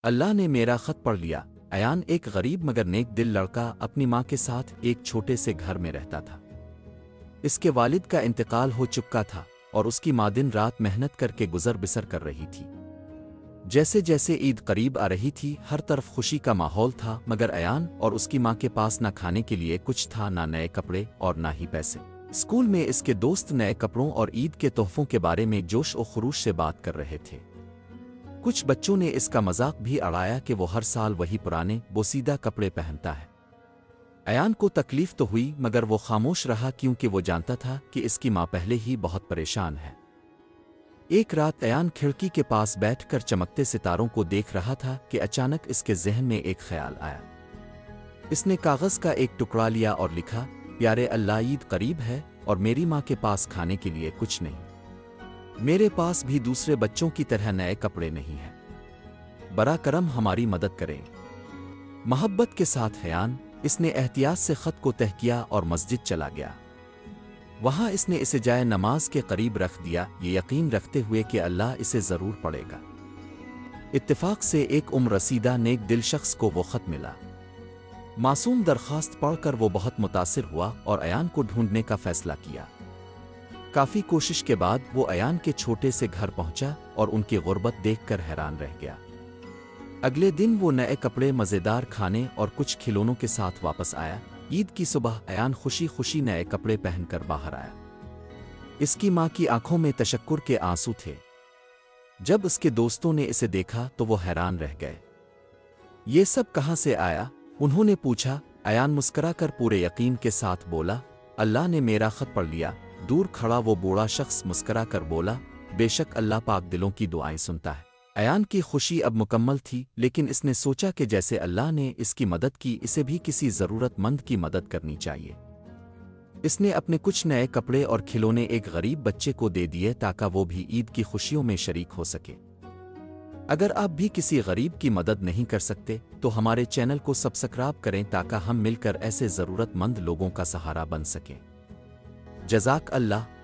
اللہ نے میرا خط پڑھ لیا۔ ایان ایک غریب مگر نیک دل لڑکا اپنی ماں کے ساتھ ایک چھوٹے سے گھر میں رہتا تھا۔ اس کے والد کا انتقال ہو چکا تھا اور اس کی ماں دن رات محنت کر کے گزر بسر کر رہی تھی۔ جیسے جیسے عید قریب آ رہی تھی ہر طرف خوشی کا ماحول تھا، مگر ایان اور اس کی ماں کے پاس نہ کھانے کے لیے کچھ تھا، نہ نئے کپڑے اور نہ ہی پیسے۔ اسکول میں اس کے دوست نئے کپڑوں اور عید کے تحفوں کے بارے میں جوش و خروش سے بات کر رہے تھے۔ کچھ بچوں نے اس کا مذاق بھی اڑایا کہ وہ ہر سال وہی پرانے بوسیدہ کپڑے پہنتا ہے۔ ایان کو تکلیف تو ہوئی مگر وہ خاموش رہا، کیونکہ وہ جانتا تھا کہ اس کی ماں پہلے ہی بہت پریشان ہے۔ ایک رات ایان کھڑکی کے پاس بیٹھ کر چمکتے ستاروں کو دیکھ رہا تھا کہ اچانک اس کے ذہن میں ایک خیال آیا۔ اس نے کاغذ کا ایک ٹکڑا لیا اور لکھا، پیارے اللہ، عید قریب ہے اور میری ماں کے پاس کھانے کے لیے کچھ نہیں۔ میرے پاس بھی دوسرے بچوں کی طرح نئے کپڑے نہیں ہیں، برا کرم ہماری مدد کریں۔ محبت کے ساتھ ایان اس نے احتیاط سے خط کو تہہ کیا اور مسجد چلا گیا۔ وہاں اس نے اسے جائے نماز کے قریب رکھ دیا، یہ یقین رکھتے ہوئے کہ اللہ اسے ضرور پڑھے گا۔ اتفاق سے ایک عمر رسیدہ نیک دل شخص کو وہ خط ملا۔ معصوم درخواست پڑھ کر وہ بہت متاثر ہوا اور ایان کو ڈھونڈنے کا فیصلہ کیا۔ کافی کوشش کے بعد وہ ایان کے چھوٹے سے گھر پہنچا اور ان کی غربت دیکھ کر حیران رہ گیا۔ اگلے دن وہ نئے کپڑے، مزیدار کھانے اور کچھ کھلونوں کے ساتھ واپس آیا۔ عید کی صبح ایان خوشی خوشی نئے کپڑے پہن کر باہر آیا۔ اس کی ماں کی آنکھوں میں تشکر کے آنسو تھے۔ جب اس کے دوستوں نے اسے دیکھا تو وہ حیران رہ گئے۔ یہ سب کہاں سے آیا؟ انہوں نے پوچھا۔ ایان مسکرا کر پورے یقین کے ساتھ بولا، اللہ نے میرا خط پڑھ لیا۔ دور کھڑا وہ بوڑھا شخص مسکرا کر بولا، بے شک اللہ پاک دلوں کی دعائیں سنتا ہے۔ ایان کی خوشی اب مکمل تھی، لیکن اس نے سوچا کہ جیسے اللہ نے اس کی مدد کی، اسے بھی کسی ضرورت مند کی مدد کرنی چاہیے۔ اس نے اپنے کچھ نئے کپڑے اور کھلونے ایک غریب بچے کو دے دیے تاکہ وہ بھی عید کی خوشیوں میں شریک ہو سکے۔ اگر آپ بھی کسی غریب کی مدد نہیں کر سکتے تو ہمارے چینل کو سبسکرائب کریں تاکہ ہم مل کر ایسے ضرورت مند لوگوں کا سہارا بن سکیں۔ جزاک اللہ۔